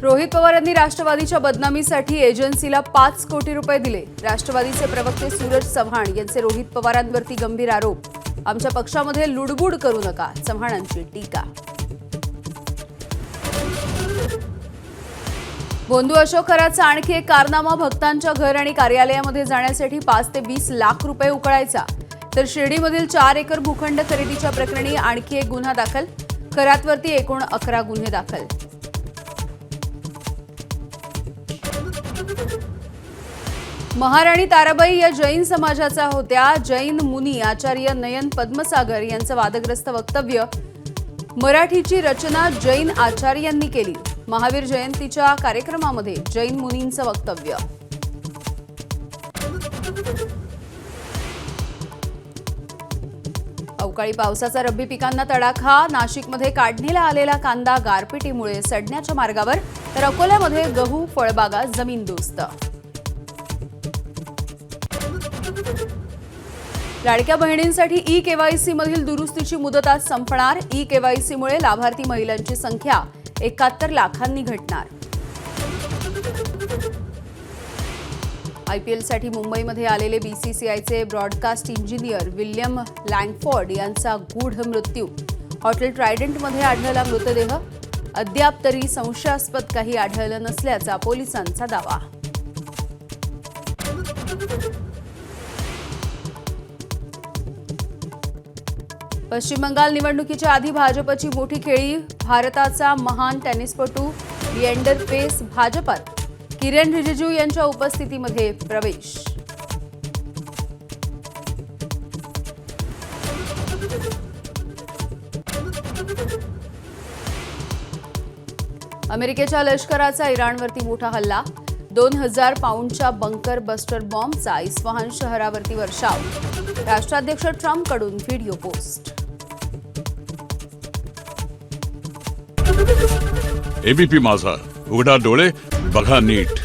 रोहित पवार यांनी राष्ट्रवादीच्या बदनामीसाठी एजन्सीला 5 कोटी रुपये दिले। राष्ट्रवादीचे प्रवक्ते सूरज चव्हाण यांचे रोहित पवारांवरती गंभीर आरोप। आमच्या पक्षामध्ये लुडबुड करू नका, चव्हाणांची टीका। बोंधू अशोक खरातचा आणखी एक कारनामा, भक्तांच्या घर आणि कार्यालयामध्ये जाण्यासाठी 5 ते 20 लाख रुपये उकळायचा। तर शिर्डीमधील 4 एकर भूखंड खरेदीच्या प्रकरणी आणखी एक गुन्हा दाखल, खरातवरती एकूण 11 गुन्हे दाखल। महाराणी ताराबाई या जैन समाजाच्या होत्या। जैन मुनी आचार्य नयन पद्मसागर यांचं वादग्रस्त वक्तव्य। मराठीची रचना जैन आचार्यांनी केली। महावीर जयंतीच्या कार्यक्रमामध्ये जैन मुनींचं वक्तव्य। अवकाळी पावसाचा रब्बी पिकांना तडाखा। नाशिकमध्ये काढणीला आलेला कांदा गारपिटीमुळे सडण्याच्या मार्गावर, तर अकोल्यामध्ये गहू फळबागा जमीनदोस्त। लाडक्या बहिणींसाठी ई-केवायसी मधील दुरुस्तीची मुदत आज संपणार। ई-केवायसीमुळे लाभार्थी महिलांची संख्या 71 लाखांनी घटणार। आयपीएलसाठी मुंबईमध्ये आलेले बीसीसीआयचे ब्रॉडकास्ट इंजिनियर विल्यम लँगफोर्ड यांचा गूढ मृत्यू। हॉटेल ट्रायडंटमध्ये आढळला मृतदेह। अद्याप तरी संशयास्पद काही आढळलं नसल्याचा पोलिसांचा दावा। पश्चिम बंगाल निवडणुकीच्या आधी भाजपची मोठी खेळी। भारताचा महान टेनिसपटू लिएंडर पेस भाजपात, किरेन रिजिजू यांच्या उपस्थितीमध्ये प्रवेश। अमेरिकेच्या लष्कराचा इराणवरती मोठा हल्ला। 2000 पाऊंडच्या बंकर बस्टर बॉम्बचा इस्फहान शहरावरती वर्षाव। राष्ट्राध्यक्ष ट्रम्पकडून व्हिडिओ पोस्ट। एबीपी माझा, उघडा डोळे बघा नीट।